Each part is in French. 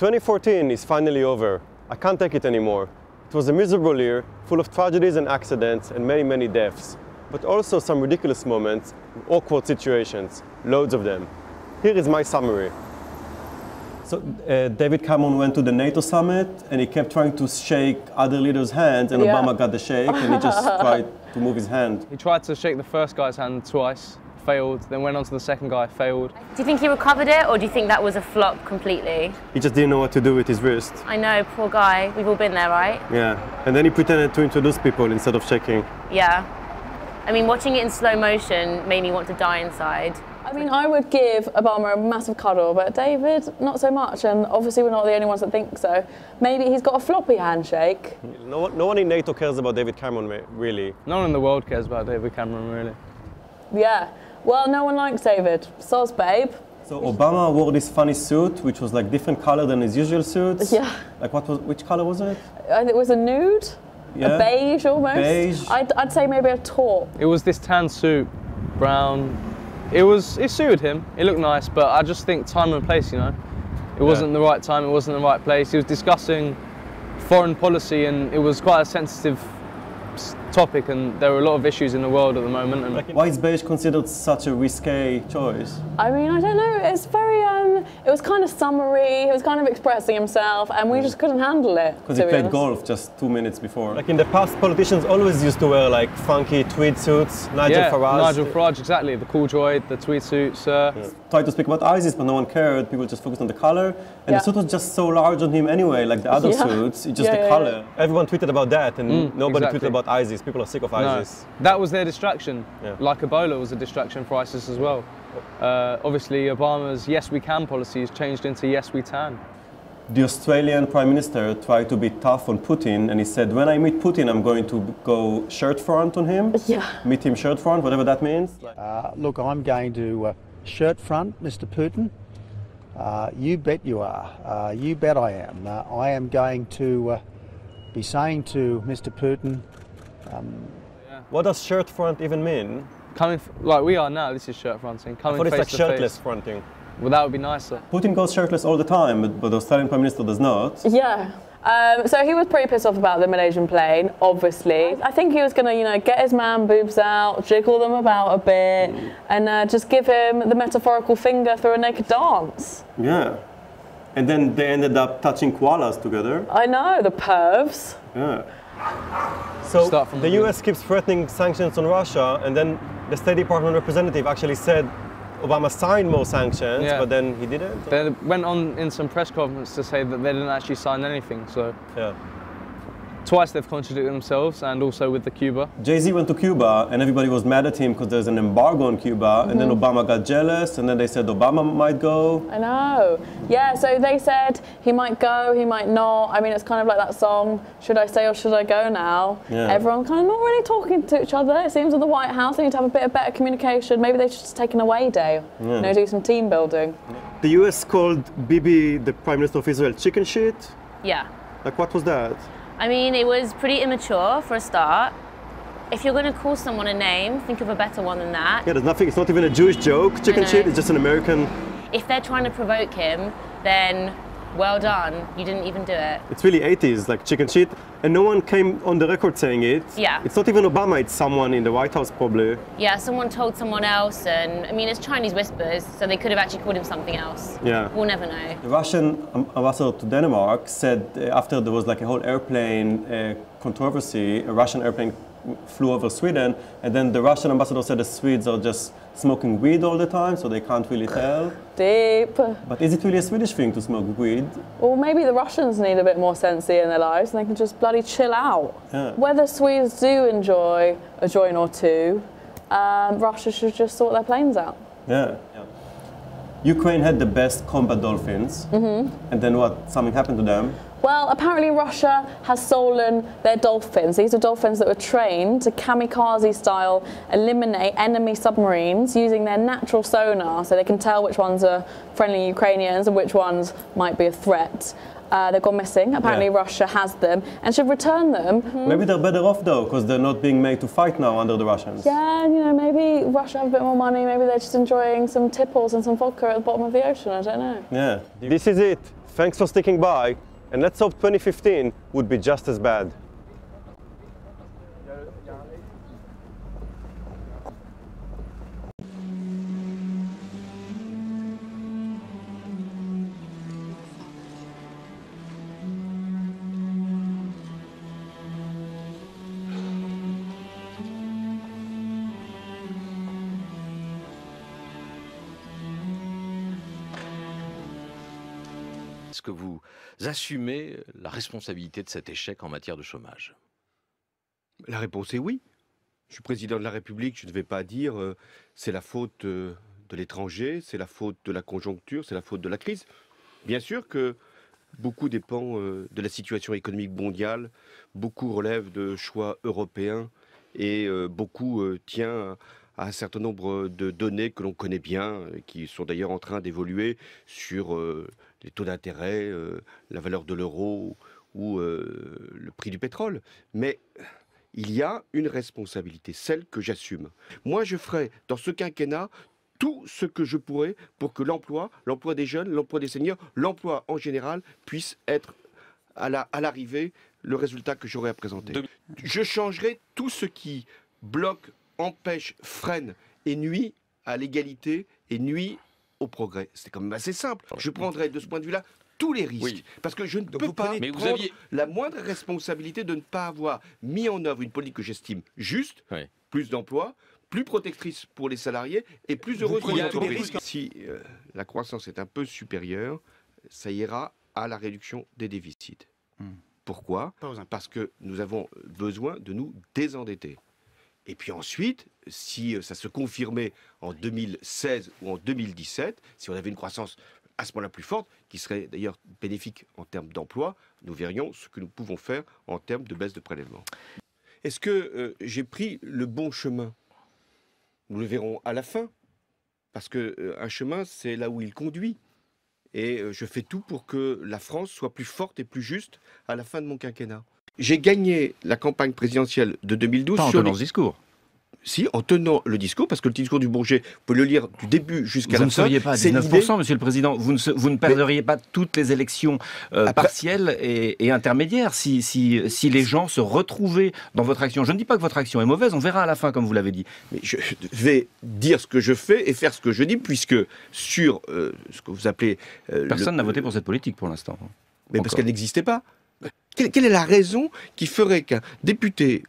2014 is finally over. I can't take it anymore. It was a miserable year, full of tragedies and accidents and many, many deaths, but also some ridiculous moments, awkward situations, loads of them. Here is my summary. So David Cameron went to the NATO summit and he kept trying to shake other leaders' hands, and Obama got the shake and he just tried to move his hand. He tried to shake the first guy's hand twice, failed, then went on to the second guy, failed. Do you think he recovered it, or do you think that was a flop completely? He just didn't know what to do with his wrist. I know, poor guy. We've all been there, right? Yeah, and then he pretended to introduce people instead of shaking. Yeah. I mean, watching it in slow motion made me want to die inside. I mean, I would give Obama a massive cuddle, but David, not so much, and obviously we're not the only ones that think so. Maybe he's got a floppy handshake. No one in NATO cares about David Cameron, really. No one in the world cares about David Cameron, really. Yeah. Well, no one likes David. Soz, babe. So Obama wore this funny suit, which was like different color than his usual suits. Yeah. Like which color was it? It was a nude, Yeah. a beige almost. Beige. I'd say maybe a taupe. It was this tan suit, brown. It suited him. It looked nice, but I just think time and place, you know. It wasn't the right time, it wasn't the right place. He was discussing foreign policy and it was quite a sensitive topic, and there were a lot of issues in the world at the moment. And Why is beige considered such a risque choice? I mean, I don't know. It's very, it was kind of summery. He was kind of expressing himself, and we just couldn't handle it. Because he played golf just 2 minutes before. Like in the past, politicians always used to wear like funky tweed suits. Nigel Farage. Nigel Farage, exactly. The cool droid, the tweed suits. Tried to speak about ISIS, but no one cared. People just focused on the color. And the suit was just so large on him anyway, like the other suits. It's just the color. Everyone tweeted about that, and nobody tweeted about ISIS. People are sick of ISIS. No, that was their distraction. Like Ebola was a distraction for ISIS as well. Obviously, Obama's Yes We Can policy has changed into Yes We Tan. The Australian Prime Minister tried to be tough on Putin, and he said, when I meet Putin, I'm going to go shirt front on him. Yeah. Meet him shirt front, whatever that means. Look, I'm going to shirt front Mr. Putin. You bet you are. You bet I am. I am going to be saying to Mr. Putin. What does shirt front even mean? Coming like we are now, this is shirt fronting. Coming I thought face it's like to shirtless face. fronting. Well, that would be nicer. Putin goes shirtless all the time, but the Australian Prime Minister does not. Yeah. So he was pretty pissed off about the Malaysian plane, obviously. I think he was going to, you know, get his man boobs out, jiggle them about a bit, and just give him the metaphorical finger through a naked dance. Yeah. And then they ended up touching koalas together. I know, the pervs. Yeah. So the US keeps threatening sanctions on Russia, and then the State Department representative actually said Obama signed more sanctions, but then he didn't. They went on in some press conference to say that they didn't actually sign anything. So twice they've contradicted themselves, and also with the Cuba. Jay-Z went to Cuba, and everybody was mad at him because there's an embargo on Cuba, and then Obama got jealous, and then they said Obama might go. I know. Yeah, so they said he might go, he might not. I mean, it's kind of like that song, Should I Stay or Should I Go Now? Yeah. Everyone kind of not really talking to each other. It seems at the White House they need to have a bit of better communication. Maybe they should just take an away day, you know, do some team building. The US called Bibi, the Prime Minister of Israel, chicken shit? Yeah. Like, what was that? I mean, it was pretty immature for a start. If you're going to call someone a name, think of a better one than that. Yeah, there's nothing, it's not even a Jewish joke, chicken shit, it's just an American. If they're trying to provoke him, then well done, you didn't even do it. It's really 80s, like chicken shit, and no one came on the record saying it. Yeah. It's not even Obama, it's someone in the White House probably. Yeah, someone told someone else, and I mean, it's Chinese whispers, so they could have actually called him something else. Yeah. We'll never know. The Russian ambassador to Denmark said after there was like a whole airplane controversy, a Russian airplane flew over Sweden, and then the Russian ambassador said the Swedes are just smoking weed all the time, so they can't really tell. Deep. But is it really a Swedish thing to smoke weed? Well, maybe the Russians need a bit more sensei in their lives and they can just bloody chill out. Yeah. Whether Swedes do enjoy a joint or two, Russia should just sort their planes out. Yeah. Ukraine had the best combat dolphins, and then what? Something happened to them? Well, apparently Russia has stolen their dolphins. These are dolphins that were trained to kamikaze-style eliminate enemy submarines using their natural sonar, so they can tell which ones are friendly Ukrainians and which ones might be a threat. They've gone missing. Apparently Russia has them and should return them. Maybe they're better off though, because they're not being made to fight now under the Russians. Yeah, you know, maybe Russia have a bit more money. Maybe they're just enjoying some tipples and some vodka at the bottom of the ocean. I don't know. Yeah. This is it. Thanks for sticking by, and let's hope 2015 would be just as bad. Est-ce que vous assumez la responsabilité de cet échec en matière de chômage? La réponse est oui. Je suis président de la République, je ne vais pas dire c'est la faute de l'étranger, c'est la faute de la conjoncture, c'est la faute de la crise. Bien sûr que beaucoup dépend de la situation économique mondiale, beaucoup relève de choix européens et beaucoup tient à un certain nombre de données que l'on connaît bien, qui sont d'ailleurs en train d'évoluer sur les taux d'intérêt, la valeur de l'euro ou le prix du pétrole. Mais il y a une responsabilité, celle que j'assume. Moi, je ferai dans ce quinquennat tout ce que je pourrai pour que l'emploi des jeunes, l'emploi des seniors, l'emploi en général puisse être à l'arrivée le résultat que j'aurai à présenter. Je changerai tout ce qui bloque, empêche, freine et nuit à l'égalité et nuit au progrès. C'est quand même assez simple. Je prendrai de ce point de vue-là tous les risques. Oui. Parce que je ne peux pas prendre la moindre responsabilité de ne pas avoir mis en œuvre une politique que j'estime juste, plus d'emplois, plus protectrice pour les salariés et plus heureuse pour les entreprises. Si la croissance est un peu supérieure, ça ira à la réduction des déficits. Pourquoi? Parce que nous avons besoin de nous désendetter. Et puis ensuite, si ça se confirmait en 2016 ou en 2017, si on avait une croissance à ce moment-là plus forte, qui serait d'ailleurs bénéfique en termes d'emploi, nous verrions ce que nous pouvons faire en termes de baisse de prélèvements. Est-ce que j'ai pris le bon chemin? Nous le verrons à la fin, parce qu'un chemin, c'est là où il conduit. Et je fais tout pour que la France soit plus forte et plus juste à la fin de mon quinquennat. J'ai gagné la campagne présidentielle de 2012 Pas en tenant ce discours. Si, en tenant le discours, parce que le discours du Bourget, vous pouvez le lire du début jusqu'à la fin. Vous ne seriez pas à 19%, Monsieur le Président. Vous ne perdriez pas toutes les élections partielles et intermédiaires si les gens se retrouvaient dans votre action. Je ne dis pas que votre action est mauvaise, on verra à la fin, comme vous l'avez dit. Mais je vais dire ce que je fais et faire ce que je dis, puisque sur ce que vous appelez... Personne n'a voté pour cette politique pour l'instant. Mais parce qu'elle n'existait pas. Quelle est la raison qui ferait qu'un député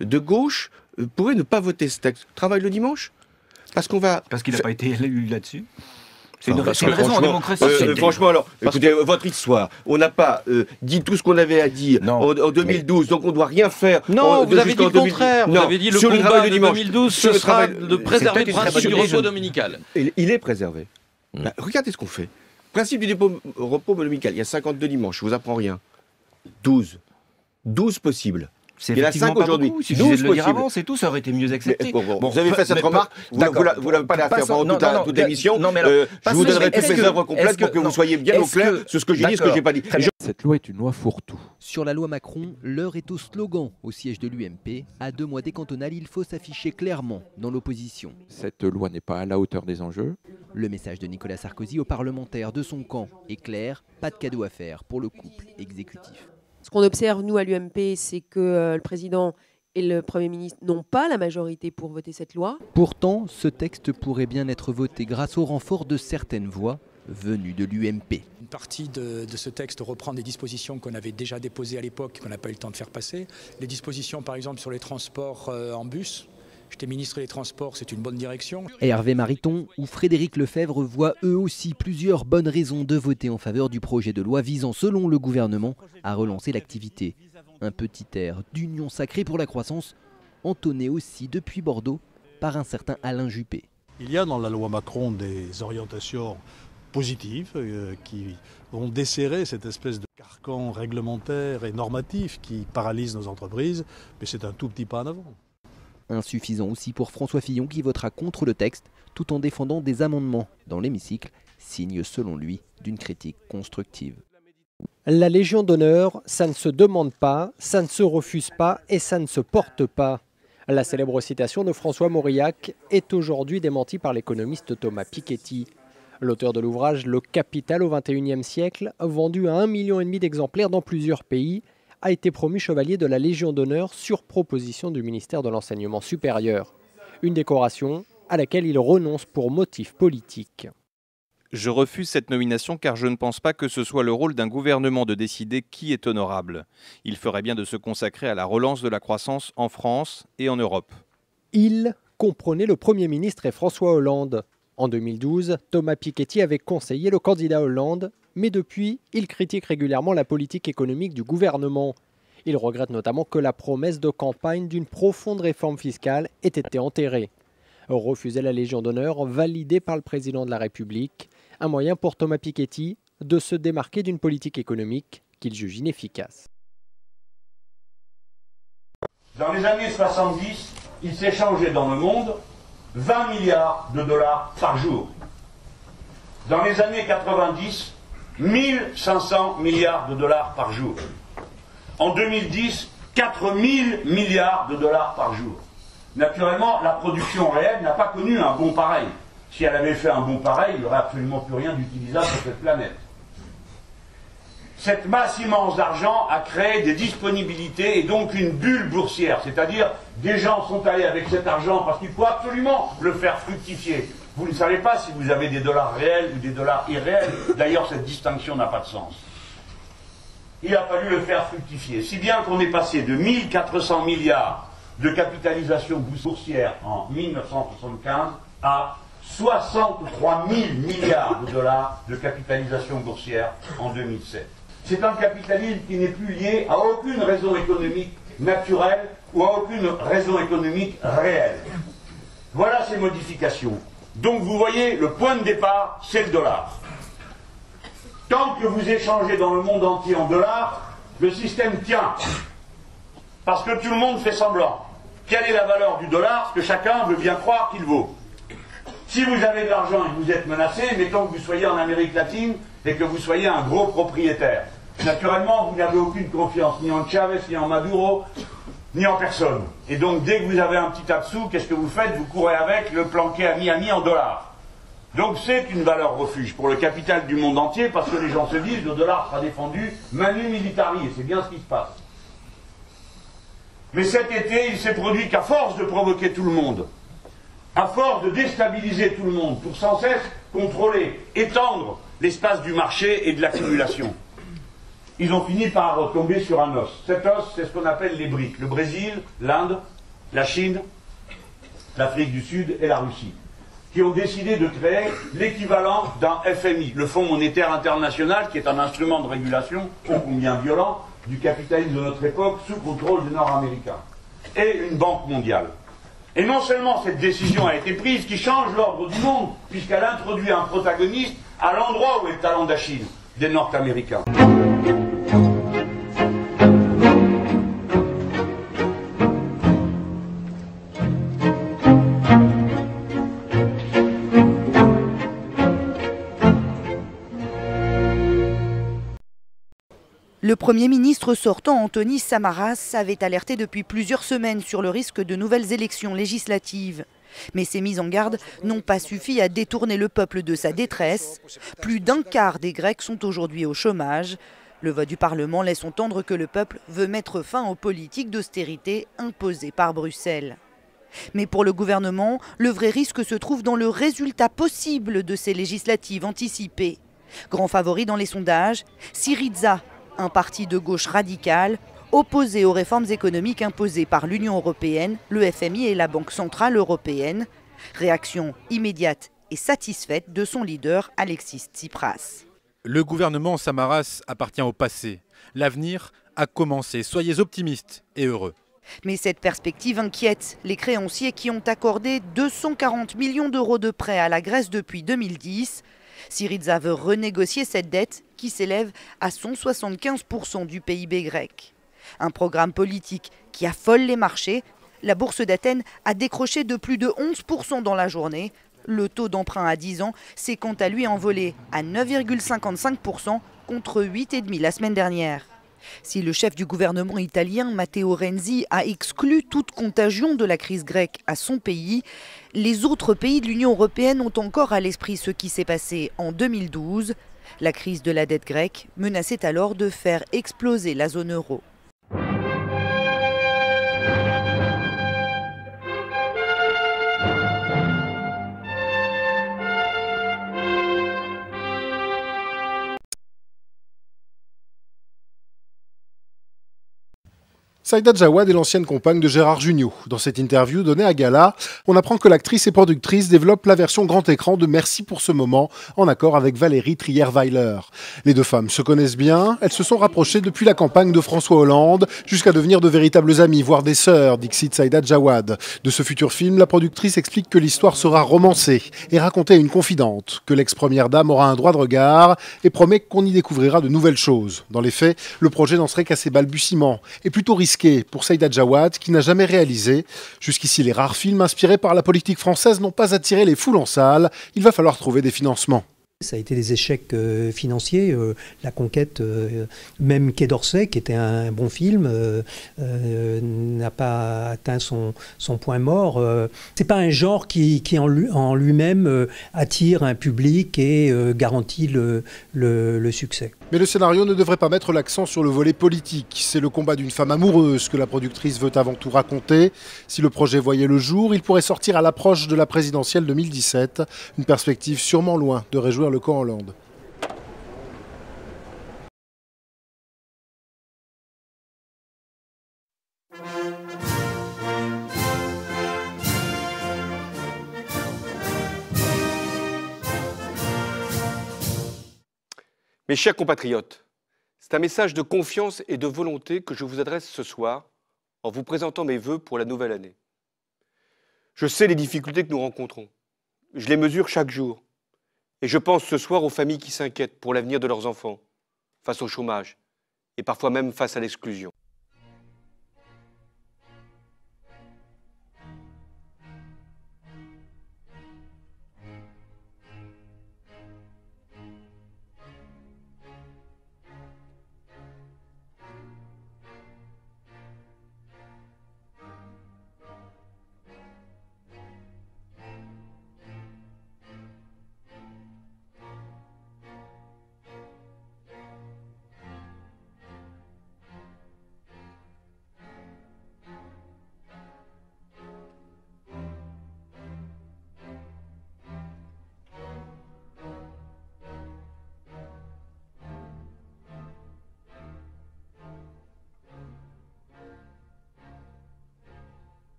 de gauche pourrait ne pas voter ce texte? Travaille le dimanche? Parce qu'il n'a pas été élu là-dessus? C'est une raison en démocratie. Franchement, alors, écoutez, votre histoire, on n'a pas dit tout ce qu'on avait à dire en 2012, donc on ne doit rien faire. Non, vous avez dit le contraire. Vous avez dit le combat de 2012, ce sera de préserver le principe du repos dominical. Il est préservé. Regardez ce qu'on fait. Principe du repos dominical, il y a 52 dimanches, je ne vous apprends rien. 12 possibles. Il y en a 5 aujourd'hui. Si vous le dire avant, c'est tout, ça aurait été mieux accepté. Vous avez fait cette remarque, vous n'avez pas la faire pendant toute l'émission. Je vous donnerai toutes mes œuvres complètes pour que vous soyez bien au clair sur ce que j'ai dit et ce que je n'ai pas dit. Cette loi est une loi fourre-tout. Sur la loi Macron, l'heure est au slogan au siège de l'UMP. À 2 mois des cantonales, il faut s'afficher clairement dans l'opposition. Cette loi n'est pas à la hauteur des enjeux. Le message de Nicolas Sarkozy aux parlementaires de son camp est clair, pas de cadeau à faire pour le couple exécutif. Ce qu'on observe, nous, à l'UMP, c'est que le président et le Premier ministre n'ont pas la majorité pour voter cette loi. Pourtant, ce texte pourrait bien être voté grâce au renfort de certaines voix venues de l'UMP. Une partie de ce texte reprend des dispositions qu'on avait déjà déposées à l'époque, qu'on n'a pas eu le temps de faire passer. Les dispositions, par exemple, sur les transports en bus. J'étais ministre des Transports, c'est une bonne direction. Hervé Mariton ou Frédéric Lefebvre voient eux aussi plusieurs bonnes raisons de voter en faveur du projet de loi visant, selon le gouvernement, à relancer l'activité. Un petit air d'union sacrée pour la croissance, entonné aussi depuis Bordeaux par un certain Alain Juppé. Il y a dans la loi Macron des orientations positives qui vont desserrer cette espèce de carcan réglementaire et normatif qui paralyse nos entreprises, mais c'est un tout petit pas en avant. Insuffisant aussi pour François Fillon qui votera contre le texte tout en défendant des amendements dans l'hémicycle, signe selon lui d'une critique constructive. La Légion d'honneur, ça ne se demande pas, ça ne se refuse pas et ça ne se porte pas. La célèbre citation de François Mauriac est aujourd'hui démentie par l'économiste Thomas Piketty. L'auteur de l'ouvrage Le Capital au XXIe siècle, vendu à 1,5 million d'exemplaires dans plusieurs pays, a été promu chevalier de la Légion d'honneur sur proposition du ministère de l'Enseignement supérieur. Une décoration à laquelle il renonce pour motif politique. Je refuse cette nomination car je ne pense pas que ce soit le rôle d'un gouvernement de décider qui est honorable. Il ferait bien de se consacrer à la relance de la croissance en France et en Europe. Il comprenait le Premier ministre et François Hollande. En 2012, Thomas Piketty avait conseillé le candidat Hollande, mais depuis, il critique régulièrement la politique économique du gouvernement. Il regrette notamment que la promesse de campagne d'une profonde réforme fiscale ait été enterrée. Refuser la Légion d'honneur validée par le président de la République, un moyen pour Thomas Piketty de se démarquer d'une politique économique qu'il juge inefficace. Dans les années 70, il s'échangeait dans le monde 20 milliards de dollars par jour. Dans les années 90, 1500 milliards de dollars par jour. En 2010, 4000 milliards de dollars par jour. Naturellement, la production réelle n'a pas connu un bond pareil. Si elle avait fait un bond pareil, il n'y aurait absolument plus rien d'utilisable sur cette planète. Cette masse immense d'argent a créé des disponibilités et donc une bulle boursière. C'est-à-dire, des gens sont allés avec cet argent parce qu'il faut absolument le faire fructifier. Vous ne savez pas si vous avez des dollars réels ou des dollars irréels. D'ailleurs, cette distinction n'a pas de sens. Il a fallu le faire fructifier. Si bien qu'on est passé de 1400 milliards de capitalisation boursière en 1975 à 63 000 milliards de dollars de capitalisation boursière en 2007. C'est un capitalisme qui n'est plus lié à aucune raison économique naturelle ou à aucune raison économique réelle. Voilà ces modifications. Donc vous voyez, le point de départ, c'est le dollar. Tant que vous échangez dans le monde entier en dollars, le système tient. Parce que tout le monde fait semblant. Quelle est la valeur du dollar? Ce que chacun veut bien croire qu'il vaut. Si vous avez de l'argent et que vous êtes menacé, mettons que vous soyez en Amérique latine et que vous soyez un gros propriétaire. Naturellement, vous n'avez aucune confiance ni en Chavez, ni en Maduro, ni en personne. Et donc, dès que vous avez un petit absous, qu'est-ce que vous faites? Vous courez avec, le planquez à Miami en dollars. Donc, c'est une valeur refuge pour le capital du monde entier, parce que les gens se disent, le dollar sera défendu manu militari, et c'est bien ce qui se passe. Mais cet été, il s'est produit qu'à force de provoquer tout le monde, à force de déstabiliser tout le monde, pour sans cesse contrôler, étendre l'espace du marché et de l'accumulation, ils ont fini par retomber sur un os. Cet os, c'est ce qu'on appelle les BRIC. Le Brésil, l'Inde, la Chine, l'Afrique du Sud et la Russie, qui ont décidé de créer l'équivalent d'un FMI, le Fonds monétaire international, qui est un instrument de régulation ô combien violent du capitalisme de notre époque sous contrôle des Nord-Américains, et une banque mondiale. Et non seulement cette décision a été prise, qui change l'ordre du monde, puisqu'elle introduit un protagoniste à l'endroit où est le talent d'Achille, des Nord-Américains. Le Premier ministre sortant, Antonis Samaras, avait alerté depuis plusieurs semaines sur le risque de nouvelles élections législatives. Mais ces mises en garde n'ont pas suffi à détourner le peuple de sa détresse. Plus d'un quart des Grecs sont aujourd'hui au chômage. Le vote du Parlement laisse entendre que le peuple veut mettre fin aux politiques d'austérité imposées par Bruxelles. Mais pour le gouvernement, le vrai risque se trouve dans le résultat possible de ces législatives anticipées. Grand favori dans les sondages, Syriza, un parti de gauche radical, opposé aux réformes économiques imposées par l'Union européenne, le FMI et la Banque centrale européenne. Réaction immédiate et satisfaite de son leader Alexis Tsipras. Le gouvernement Samaras appartient au passé. L'avenir a commencé. Soyez optimistes et heureux. Mais cette perspective inquiète les créanciers qui ont accordé 240 millions d'euros de prêts à la Grèce depuis 2010. Syriza veut renégocier cette dette qui s'élève à 175% du PIB grec. Un programme politique qui affole les marchés. La bourse d'Athènes a décroché de plus de 11% dans la journée. Le taux d'emprunt à 10 ans s'est quant à lui envolé à 9,55% contre 8,5% la semaine dernière. Si le chef du gouvernement italien, Matteo Renzi, a exclu toute contagion de la crise grecque à son pays, les autres pays de l'Union européenne ont encore à l'esprit ce qui s'est passé en 2012. La crise de la dette grecque menaçait alors de faire exploser la zone euro. Saïda Jawad est l'ancienne compagne de Gérard Jugnot. Dans cette interview donnée à Gala, on apprend que l'actrice et productrice développe la version grand écran de Merci pour ce moment, en accord avec Valérie Trierweiler. Les deux femmes se connaissent bien, elles se sont rapprochées depuis la campagne de François Hollande, jusqu'à devenir de véritables amies, voire des sœurs, dixit Saïda Jawad. De ce futur film, la productrice explique que l'histoire sera romancée et racontée à une confidente, que l'ex-première dame aura un droit de regard et promet qu'on y découvrira de nouvelles choses. Dans les faits, le projet n'en serait qu'à ses balbutiements et plutôt risqué pour Saïda Jawad, qui n'a jamais réalisé. Jusqu'ici, les rares films inspirés par la politique française n'ont pas attiré les foules en salle. Il va falloir trouver des financements. Ça a été des échecs financiers, la conquête, même Quai d'Orsay, qui était un bon film, n'a pas atteint son point mort. C'est pas un genre qui en lui-même attire un public et garantit le succès. Mais le scénario ne devrait pas mettre l'accent sur le volet politique. C'est le combat d'une femme amoureuse que la productrice veut avant tout raconter. Si le projet voyait le jour, il pourrait sortir à l'approche de la présidentielle 2017. Une perspective sûrement loin de réjouir le camp Hollande. Mes chers compatriotes, c'est un message de confiance et de volonté que je vous adresse ce soir en vous présentant mes vœux pour la nouvelle année. Je sais les difficultés que nous rencontrons. Je les mesure chaque jour. Et je pense ce soir aux familles qui s'inquiètent pour l'avenir de leurs enfants, face au chômage et parfois même face à l'exclusion.